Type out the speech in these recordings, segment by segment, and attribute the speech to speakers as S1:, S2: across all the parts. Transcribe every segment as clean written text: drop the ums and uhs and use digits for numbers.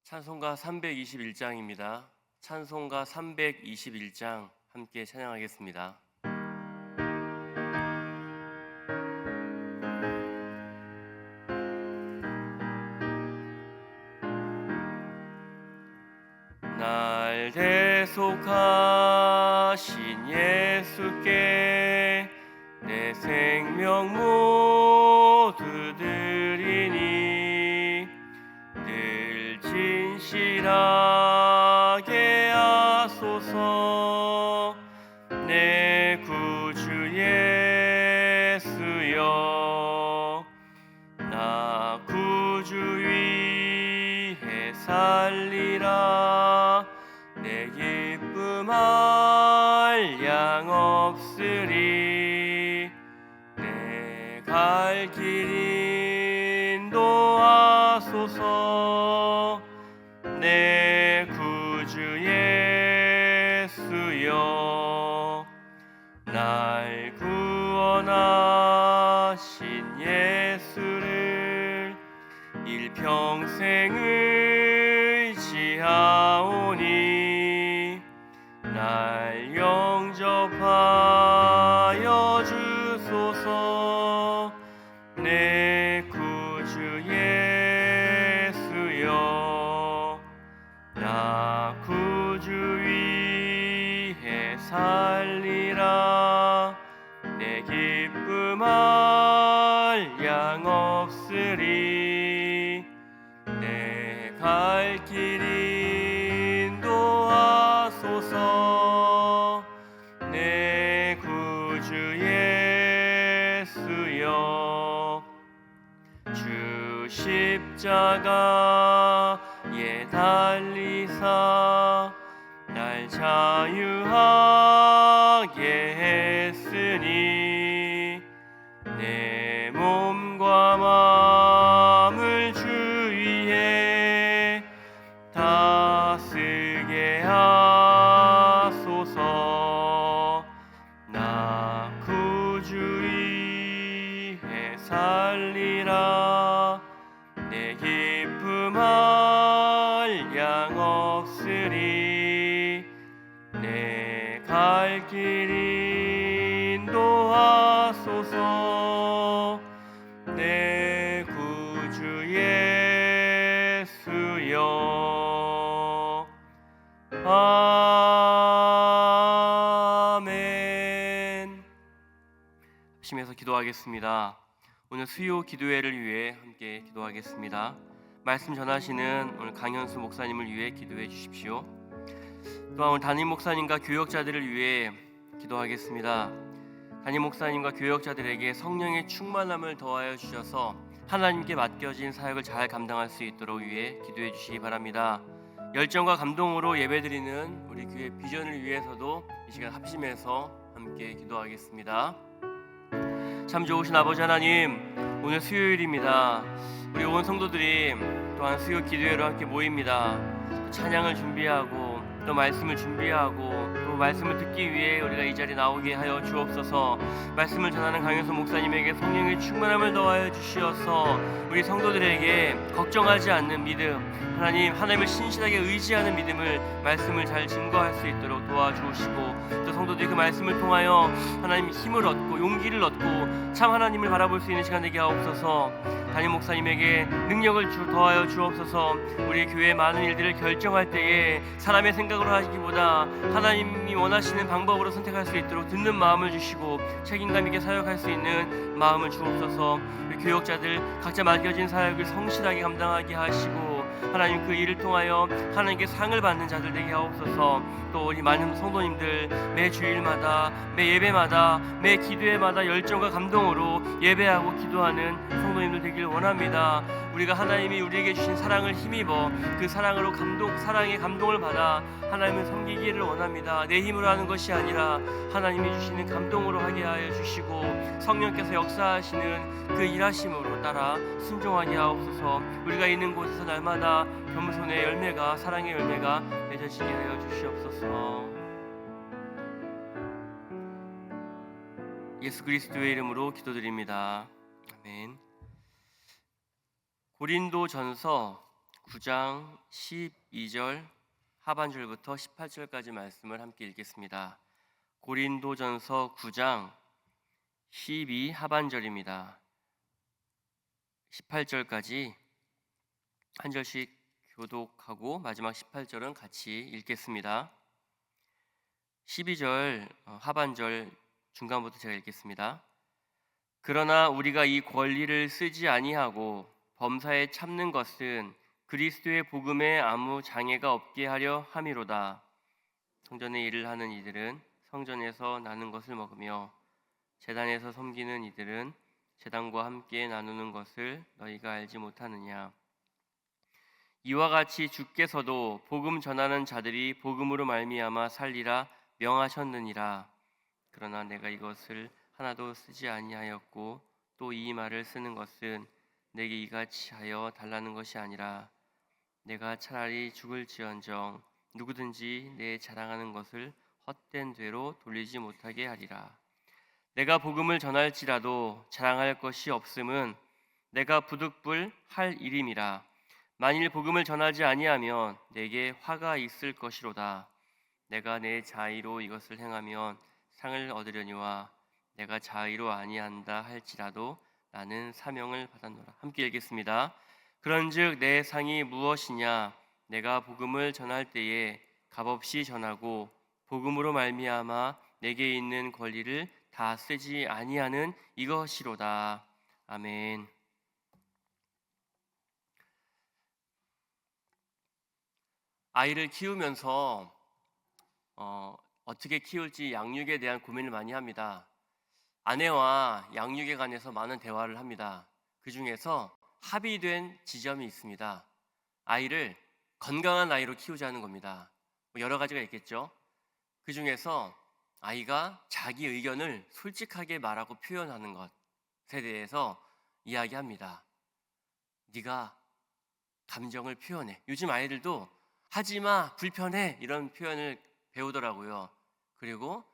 S1: 찬송가 321장입니다. 찬송가 321장 함께 찬양하겠습니다. 날 대속하신 예수께 내 생명 모두 드리니 늘 진실하게 하소서. 내 구주 예수여, 나 구주 위해 살리라. 내 기쁨 한량 없으리. 내 갈 길 인도하소서. 내 구주 예수여, 날 구원하신 예수를 일평생 의지하오니 날 영접하여 주소서. 내 구주 예수여, 나 구주 위해 살리라. 내 기쁨 한량 없으리. 내 갈 길 인도하소서. 내 구주 예수여, 주 십자가에 달리사 날 자유하게 했으니 내 몸과 마음을 주 위에 다스게 하소서. 나 구주 위해 살리라. 내 기쁨 한량 없으리. 내 갈 길 인도하소서. 내 구주 예수여. 아멘. 합심해서 기도하겠습니다. 오늘 수요 기도회를 위해 함께 기도하겠습니다. 말씀 전하시는 오늘 강현수 목사님을 위해 기도해 주십시오. 또한 오늘 담임 목사님과 교역자들을 위해 기도하겠습니다. 담임 목사님과 교역자들에게 성령의 충만함을 더하여 주셔서 하나님께 맡겨진 사역을 잘 감당할 수 있도록 위해 기도해 주시기 바랍니다. 열정과 감동으로 예배드리는 우리 교회 비전을 위해서도 이 시간 합심해서 함께 기도하겠습니다. 참 좋으신 아버지 하나님, 오늘 수요일입니다. 우리 온 성도들이 또한 수요 기도회로 함께 모입니다. 찬양을 준비하고 또 말씀을 준비하고 또 말씀을 듣기 위해 우리가 이 자리에 나오게 하여 주옵소서. 말씀을 전하는 강현수 목사님에게 성령의 충만함을 더하여 주시어서 우리 성도들에게 걱정하지 않는 믿음, 하나님을 신실하게 의지하는 믿음을 말씀을 잘 증거할 수 있도록 도와주시고, 또 성도들이 그 말씀을 통하여 하나님 힘을 얻고 용기를 얻고 참 하나님을 바라볼 수 있는 시간 되게 하옵소서. 담임 목사님에게 능력을 더하여 주옵소서. 우리 교회의 많은 일들을 결정할 때에 사람의 생각으로 하기보다 하나님이 원하시는 방법으로 선택할 수 있도록 듣는 마음을 주시고 책임감 있게 사역할 수 있는 마음을 주옵소서. 우리 교역자들 각자 맡겨진 사역을 성실하게 감당하게 하시고 하나님 그 일을 통하여 하나님께 상을 받는 자들 되게 하옵소서. 또 우리 많은 성도님들 매 주일마다 매 예배마다 매 기도회마다 열정과 감동으로 예배하고 기도하는 성도님들 되길 원합니다. 우리가 하나님이 우리에게 주신 사랑을 힘입어 그 사랑으로 사랑의 감동을 받아 하나님을 섬기기를 원합니다. 내 힘으로 하는 것이 아니라 하나님이 주시는 감동으로 하게 하여 주시고 성령께서 역사하시는 그 일하심으로 따라 순종하게 하옵소서. 우리가 있는 곳에서 날마다 겸손의 열매가, 사랑의 열매가 맺어지게 하여 주시옵소서. 예수 그리스도의 이름으로 기도드립니다. 아멘. 고린도전서 9장 12절 하반절부터 18절까지 말씀을 함께 읽겠습니다. 고린도전서 9장 12 하반절입니다. 18절까지 한 절씩 교독하고 마지막 18절은 같이 읽겠습니다. 12절 하반절 중간부터 제가 읽겠습니다. 그러나 우리가 이 권리를 쓰지 아니하고 범사에 참는 것은 그리스도의 복음에 아무 장애가 없게 하려 함이로다. 성전의 일을 하는 이들은 성전에서 나는 것을 먹으며 제단에서 섬기는 이들은 제단과 함께 나누는 것을 너희가 알지 못하느냐. 이와 같이 주께서도 복음 전하는 자들이 복음으로 말미암아 살리라 명하셨느니라. 그러나 내가 이것을 하나도 쓰지 아니하였고 또 이 말을 쓰는 것은 내게 이같이 하여 달라는 것이 아니라 내가 차라리 죽을지언정 누구든지 내 자랑하는 것을 헛된 되로 돌리지 못하게 하리라. 내가 복음을 전할지라도 자랑할 것이 없음은 내가 부득불 할 일임이라. 만일 복음을 전하지 아니하면 내게 화가 있을 것이로다. 내가 내 자의로 이것을 행하면 상을 얻으려니와 내가 자의로 아니한다 할지라도 나는 사명을 받았노라. 함께 읽겠습니다. 그런즉 내 상이 무엇이냐? 내가 복음을 전할 때에 값없이 전하고 복음으로 말미암아 내게 있는 권리를 다 쓰지 아니하는 이것이로다. 아멘. 아이를 키우면서 어떻게 키울지 양육에 대한 고민을 많이 합니다. 아내와 양육에 관해서 많은 대화를 합니다. 그 중에서 합의된 지점이 있습니다. 아이를 건강한 아이로 키우자는 겁니다. 여러 가지가 있겠죠. 그 중에서 아이가 자기 의견을 솔직하게 말하고 표현하는 것에 대해서 이야기합니다. 네가 감정을 표현해. 요즘 아이들도 하지마, 불편해 이런 표현을 배우더라고요. 그리고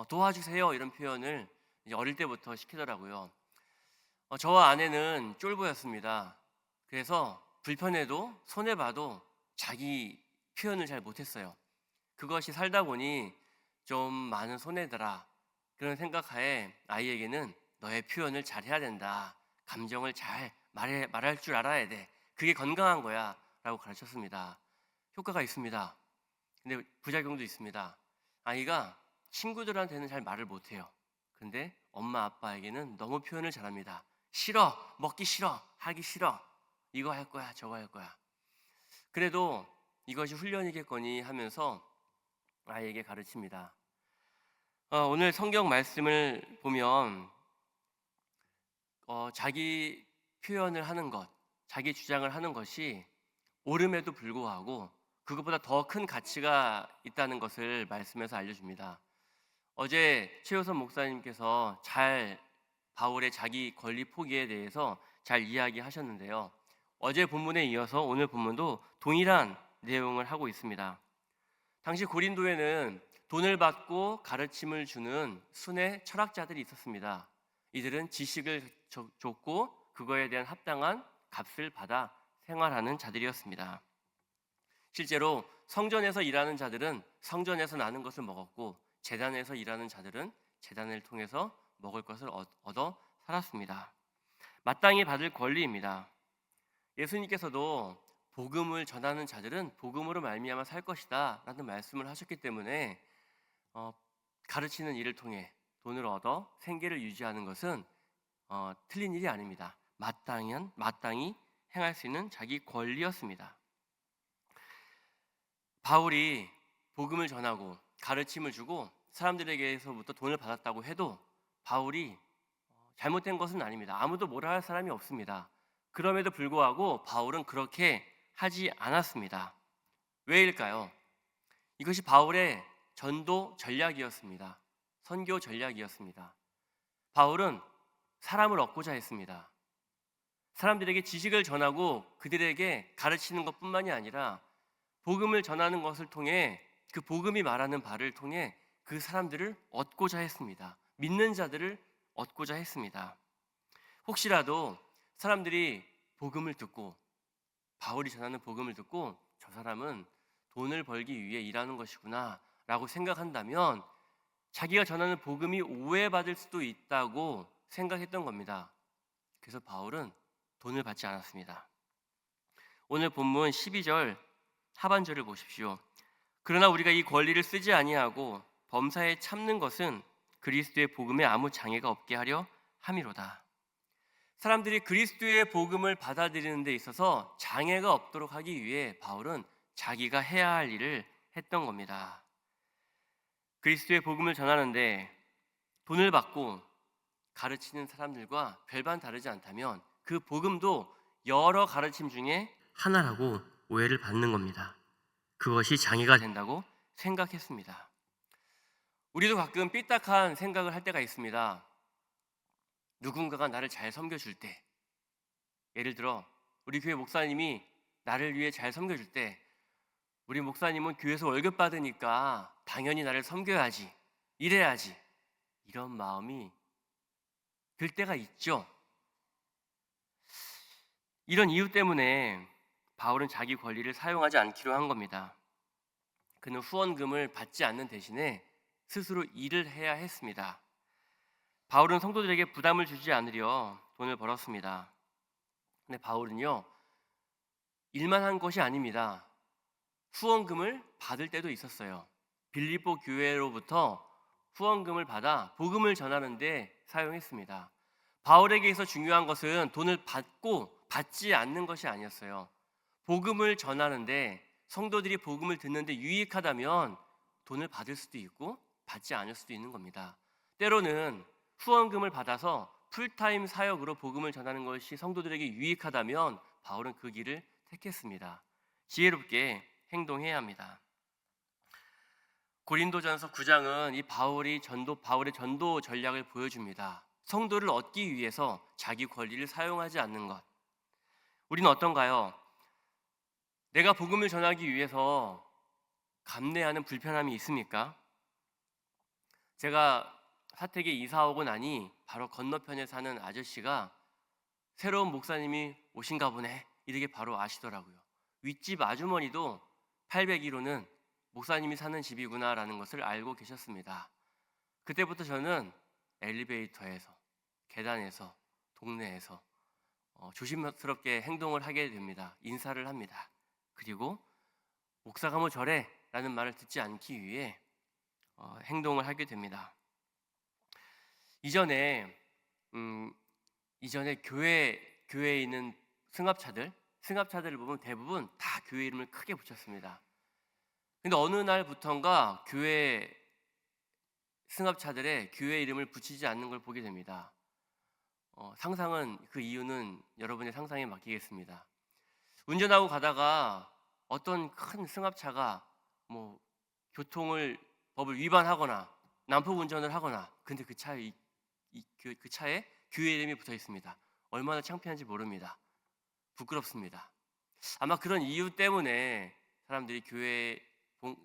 S1: 도와주세요 이런 표현을 이제 어릴 때부터 시키더라고요. 저와 아내는 쫄보였습니다. 그래서 불편해도 손해봐도 자기 표현을 잘 못했어요. 그것이 살다 보니 좀 많은 손해더라 그런 생각하에 아이에게는 너의 표현을 잘 해야 된다. 감정을 잘 말할 줄 알아야 돼. 그게 건강한 거야 라고 가르쳤습니다. 효과가 있습니다. 근데 부작용도 있습니다. 아이가 친구들한테는 잘 말을 못해요. 근데 엄마 아빠에게는 너무 표현을 잘합니다. 싫어, 먹기 싫어, 하기 싫어, 이거 할 거야, 저거 할 거야. 그래도 이것이 훈련이겠거니 하면서 아이에게 가르칩니다. 오늘 성경 말씀을 보면 자기 표현을 하는 것, 자기 주장을 하는 것이 옳음에도 불구하고 그것보다 더 큰 가치가 있다는 것을 말씀에서 알려줍니다. 어제 최효선 목사님께서 잘 바울의 자기 권리 포기에 대해서 잘 이야기하셨는데요. 어제 본문에 이어서 오늘 본문도 동일한 내용을 하고 있습니다. 당시 고린도에는 돈을 받고 가르침을 주는 순회 철학자들이 있었습니다. 이들은 지식을 줬고 그거에 대한 합당한 값을 받아 생활하는 자들이었습니다. 실제로 성전에서 일하는 자들은 성전에서 나는 것을 먹었고 제단에서 일하는 자들은 제단을 통해서 먹을 것을 얻어 살았습니다. 마땅히 받을 권리입니다. 예수님께서도 복음을 전하는 자들은 복음으로 말미암아 살 것이다 라는 말씀을 하셨기 때문에 가르치는 일을 통해 돈을 얻어 생계를 유지하는 것은 틀린 일이 아닙니다. 마땅히 행할 수 있는 자기 권리였습니다. 바울이 복음을 전하고 가르침을 주고 사람들에게서부터 돈을 받았다고 해도 바울이 잘못된 것은 아닙니다. 아무도 뭐라 할 사람이 없습니다. 그럼에도 불구하고 바울은 그렇게 하지 않았습니다. 왜일까요? 이것이 바울의 전도 전략이었습니다. 선교 전략이었습니다. 바울은 사람을 얻고자 했습니다. 사람들에게 지식을 전하고 그들에게 가르치는 것뿐만이 아니라 복음을 전하는 것을 통해 그 복음이 말하는 바를 통해 그 사람들을 얻고자 했습니다. 믿는 자들을 얻고자 했습니다. 혹시라도 사람들이 복음을 듣고 바울이 전하는 복음을 듣고 저 사람은 돈을 벌기 위해 일하는 것이구나 라고 생각한다면 자기가 전하는 복음이 오해받을 수도 있다고 생각했던 겁니다. 그래서 바울은 돈을 받지 않았습니다. 오늘 본문 12절 하반절을 보십시오. 그러나 우리가 이 권리를 쓰지 아니하고 범사에 참는 것은 그리스도의 복음에 아무 장애가 없게 하려 함이로다. 사람들이 그리스도의 복음을 받아들이는 데 있어서 장애가 없도록 하기 위해 바울은 자기가 해야 할 일을 했던 겁니다. 그리스도의 복음을 전하는데 돈을 받고 가르치는 사람들과 별반 다르지 않다면 그 복음도 여러 가르침 중에 하나라고 오해를 받는 겁니다. 그것이 장애가 된다고 생각했습니다. 우리도 가끔 삐딱한 생각을 할 때가 있습니다. 누군가가 나를 잘 섬겨줄 때, 예를 들어 우리 교회 목사님이 나를 위해 잘 섬겨줄 때, 우리 목사님은 교회에서 월급 받으니까 당연히 나를 섬겨야지, 이래야지, 이런 마음이 들 때가 있죠. 이런 이유 때문에 바울은 자기 권리를 사용하지 않기로 한 겁니다. 그는 후원금을 받지 않는 대신에 스스로 일을 해야 했습니다. 바울은 성도들에게 부담을 주지 않으려 돈을 벌었습니다. 근데 바울은요, 일만 한 것이 아닙니다. 후원금을 받을 때도 있었어요. 빌립보 교회로부터 후원금을 받아 복음을 전하는 데 사용했습니다. 바울에게 있어 중요한 것은 돈을 받고 받지 않는 것이 아니었어요. 복음을 전하는데, 성도들이 복음을 듣는데 유익하다면 돈을 받을 수도 있고 받지 않을 수도 있는 겁니다. 때로는 후원금을 받아서 풀타임 사역으로 복음을 전하는 것이 성도들에게 유익하다면 바울은 그 길을 택했습니다. 지혜롭게 행동해야 합니다. 고린도전서 9장은 이 바울의 전도 전략을 보여줍니다. 성도를 얻기 위해서 자기 권리를 사용하지 않는 것. 우리는 어떤가요? 내가 복음을 전하기 위해서 감내하는 불편함이 있습니까? 제가 사택에 이사 오고 나니 바로 건너편에 사는 아저씨가 새로운 목사님이 오신가 보네, 이렇게 바로 아시더라고요. 윗집 아주머니도 801호는 목사님이 사는 집이구나라는 것을 알고 계셨습니다. 그때부터 저는 엘리베이터에서, 계단에서, 동네에서 조심스럽게 행동을 하게 됩니다. 인사를 합니다. 그리고 목사가 뭐 저래 라는 말을 듣지 않기 위해 행동을 하게 됩니다. 이전에 교회에 있는 승합차들을 보면 대부분 다 교회 이름을 크게 붙였습니다. 근데 어느 날부턴가 교회 승합차들에 교회 이름을 붙이지 않는 걸 보게 됩니다. 상상은, 그 이유는 여러분의 상상에 맡기겠습니다. 운전하고 가다가 어떤 큰 승합차가 법을 위반하거나 난폭 운전을 하거나, 근데 그 차에 교회 이름이 붙어 있습니다. 얼마나 창피한지 모릅니다. 부끄럽습니다. 아마 그런 이유 때문에 사람들이 교회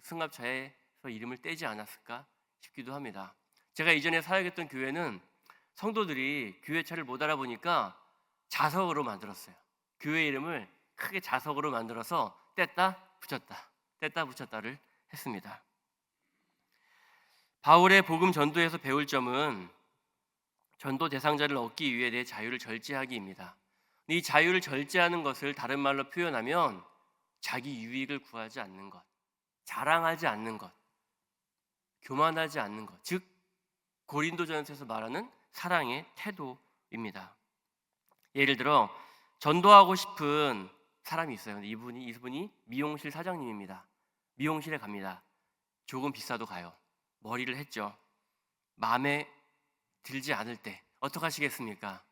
S1: 승합차에서 이름을 떼지 않았을까 싶기도 합니다. 제가 이전에 사역했던 교회는 성도들이 교회 차를 못 알아보니까 자석으로 만들었어요. 교회 이름을 크게 자석으로 만들어서 뗐다 붙였다를 했습니다. 바울의 복음 전도에서 배울 점은 전도 대상자를 얻기 위해 내 자유를 절제하기입니다. 이 자유를 절제하는 것을 다른 말로 표현하면 자기 유익을 구하지 않는 것, 자랑하지 않는 것, 교만하지 않는 것, 즉 고린도전서에서 말하는 사랑의 태도입니다. 예를 들어 전도하고 싶은 사람이 있어요. 근데 이분이 미용실 사장님입니다. 미용실에 갑니다. 조금 비싸도 가요. 머리를 했죠. 마음에 들지 않을 때 어떡하시겠습니까?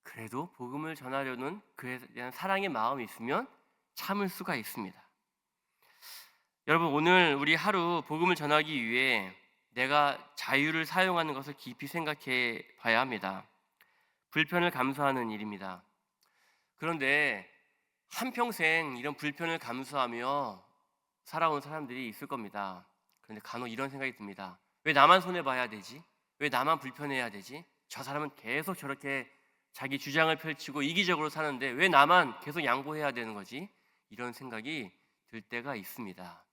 S1: 그래도 복음을 전하려는 그에 대한 사랑의 마음이 있으면 참을 수가 있습니다. 여러분, 오늘 우리 하루 복음을 전하기 위해 내가 자유를 사용하는 것을 깊이 생각해 봐야 합니다. 불편을 감수하는 일입니다. 그런데 한평생 이런 불편을 감수하며 살아온 사람들이 있을 겁니다. 그런데 간혹 이런 생각이 듭니다. 왜 나만 손해봐야 되지? 왜 나만 불편해야 되지? 저 사람은 계속 저렇게 자기 주장을 펼치고 이기적으로 사는데 왜 나만 계속 양보해야 되는 거지? 이런 생각이 들 때가 있습니다.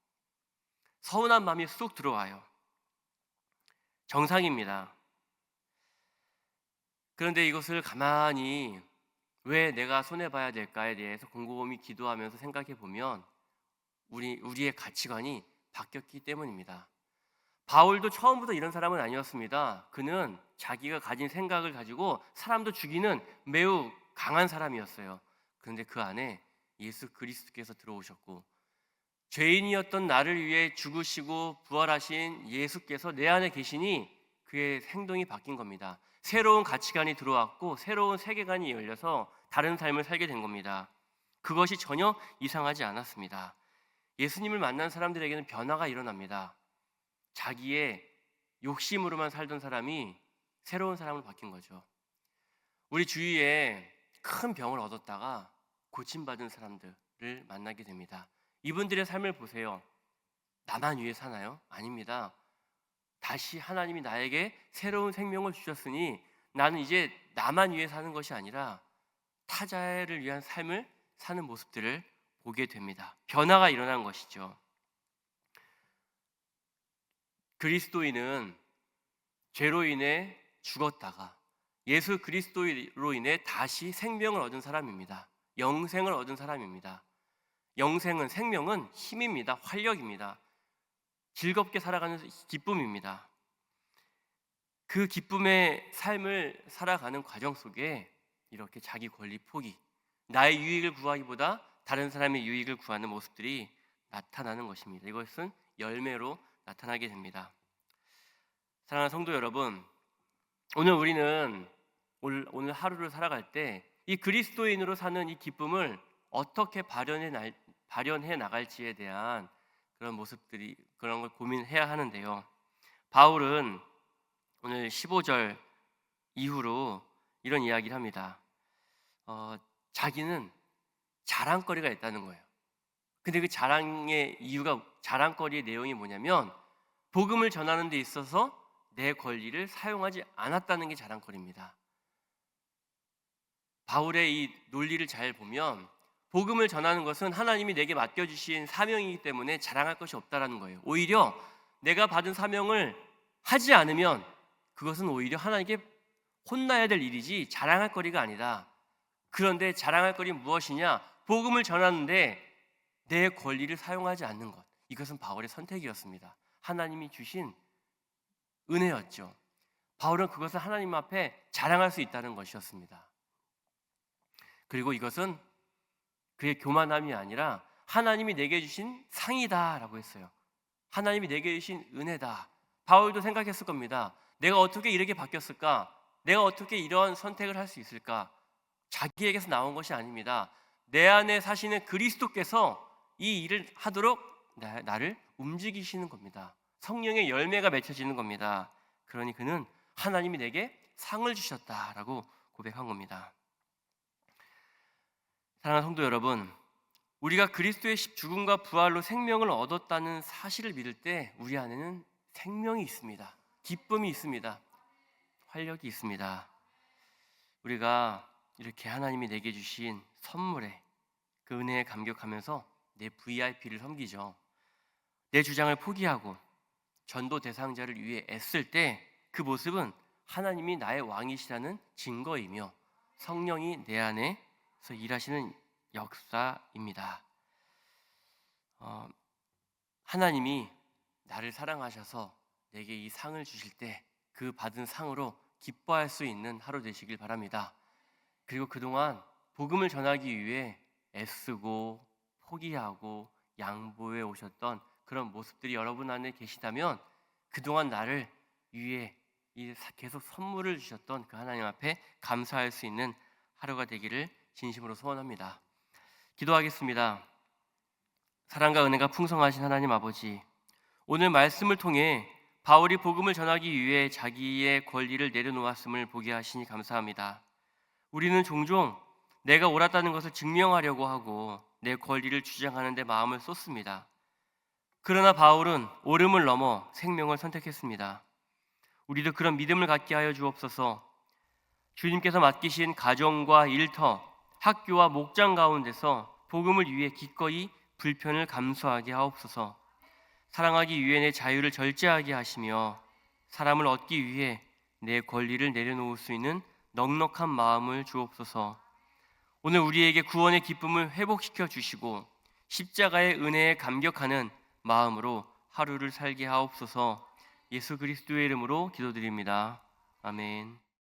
S1: 서운한 마음이 쑥 들어와요. 정상입니다. 그런데 이것을 가만히 왜 내가 손해봐야 될까에 대해서 곰곰이 기도하면서 생각해 보면 우리의 가치관이 바뀌었기 때문입니다. 바울도 처음부터 이런 사람은 아니었습니다. 그는 자기가 가진 생각을 가지고 사람도 죽이는 매우 강한 사람이었어요. 그런데 그 안에 예수 그리스도께서 들어오셨고 죄인이었던 나를 위해 죽으시고 부활하신 예수께서 내 안에 계시니 그의 행동이 바뀐 겁니다. 새로운 가치관이 들어왔고 새로운 세계관이 열려서 다른 삶을 살게 된 겁니다. 그것이 전혀 이상하지 않았습니다. 예수님을 만난 사람들에게는 변화가 일어납니다. 자기의 욕심으로만 살던 사람이 새로운 사람으로 바뀐 거죠. 우리 주위에 큰 병을 얻었다가 고침받은 사람들을 만나게 됩니다. 이분들의 삶을 보세요. 나만 위해 사나요? 아닙니다. 다시 하나님이 나에게 새로운 생명을 주셨으니 나는 이제 나만 위해 사는 것이 아니라 타자를 위한 삶을 사는 모습들을 보게 됩니다. 변화가 일어난 것이죠. 그리스도인은 죄로 인해 죽었다가 예수 그리스도로 인해 다시 생명을 얻은 사람입니다. 영생을 얻은 사람입니다. 영생은, 생명은 힘입니다. 활력입니다. 즐겁게 살아가는 기쁨입니다. 그 기쁨의 삶을 살아가는 과정 속에 이렇게 자기 권리 포기, 나의 유익을 구하기보다 다른 사람의 유익을 구하는 모습들이 나타나는 것입니다. 이것은 열매로 나타나게 됩니다. 사랑하는 성도 여러분, 오늘 우리는 오늘 하루를 살아갈 때 이 그리스도인으로 사는 이 기쁨을 어떻게 발현해 나갈지에 대한 그런 모습들이, 그런 걸 고민해야 하는데요. 바울은 오늘 15절 이후로 이런 이야기를 합니다. 자기는 자랑거리가 있다는 거예요. 근데 그 자랑의 이유가, 자랑거리의 내용이 뭐냐면 복음을 전하는 데 있어서 내 권리를 사용하지 않았다는 게 자랑거리입니다. 바울의 이 논리를 잘 보면 복음을 전하는 것은 하나님이 내게 맡겨주신 사명이기 때문에 자랑할 것이 없다라는 거예요. 오히려 내가 받은 사명을 하지 않으면 그것은 오히려 하나님께 혼나야 될 일이지 자랑할 거리가 아니다. 그런데 자랑할 거리는 무엇이냐? 복음을 전하는데 내 권리를 사용하지 않는 것. 이것은 바울의 선택이었습니다. 하나님이 주신 은혜였죠. 바울은 그것을 하나님 앞에 자랑할 수 있다는 것이었습니다. 그리고 이것은 그의 교만함이 아니라 하나님이 내게 주신 상이다라고 했어요. 하나님이 내게 주신 은혜다. 바울도 생각했을 겁니다. 내가 어떻게 이렇게 바뀌었을까? 내가 어떻게 이런 선택을 할 수 있을까? 자기에게서 나온 것이 아닙니다. 내 안에 사시는 그리스도께서 이 일을 하도록 나를 움직이시는 겁니다. 성령의 열매가 맺혀지는 겁니다. 그러니 그는 하나님이 내게 상을 주셨다라고 고백한 겁니다. 사랑하는 성도 여러분, 우리가 그리스도의 죽음과 부활로 생명을 얻었다는 사실을 믿을 때 우리 안에는 생명이 있습니다. 기쁨이 있습니다. 활력이 있습니다. 우리가 이렇게 하나님이 내게 주신 선물에 그 은혜에 감격하면서 내 VIP를 섬기죠. 내 주장을 포기하고 전도 대상자를 위해 애쓸 때 그 모습은 하나님이 나의 왕이시라는 증거이며 성령이 내 안에서 일하시는 역사입니다. 하나님이 나를 사랑하셔서 내게 이 상을 주실 때 그 받은 상으로 기뻐할 수 있는 하루 되시길 바랍니다. 그리고 그동안 복음을 전하기 위해 애쓰고 포기하고 양보해 오셨던 그런 모습들이 여러분 안에 계시다면 그동안 나를 위해 계속 선물을 주셨던 그 하나님 앞에 감사할 수 있는 하루가 되기를 진심으로 소원합니다. 기도하겠습니다. 사랑과 은혜가 풍성하신 하나님 아버지, 오늘 말씀을 통해 바울이 복음을 전하기 위해 자기의 권리를 내려놓았음을 보게 하시니 감사합니다. 우리는 종종 내가 옳았다는 것을 증명하려고 하고 내 권리를 주장하는 데 마음을 쏟습니다. 그러나 바울은 옳음을 넘어 생명을 선택했습니다. 우리도 그런 믿음을 갖게 하여 주옵소서. 주님께서 맡기신 가정과 일터, 학교와 목장 가운데서 복음을 위해 기꺼이 불편을 감수하게 하옵소서. 사랑하기 위해 내 자유를 절제하게 하시며 사람을 얻기 위해 내 권리를 내려놓을 수 있는 넉넉한 마음을 주옵소서. 오늘 우리에게 구원의 기쁨을 회복시켜 주시고 십자가의 은혜에 감격하는 마음으로 하루를 살게 하옵소서. 예수 그리스도의 이름으로 기도드립니다. 아멘.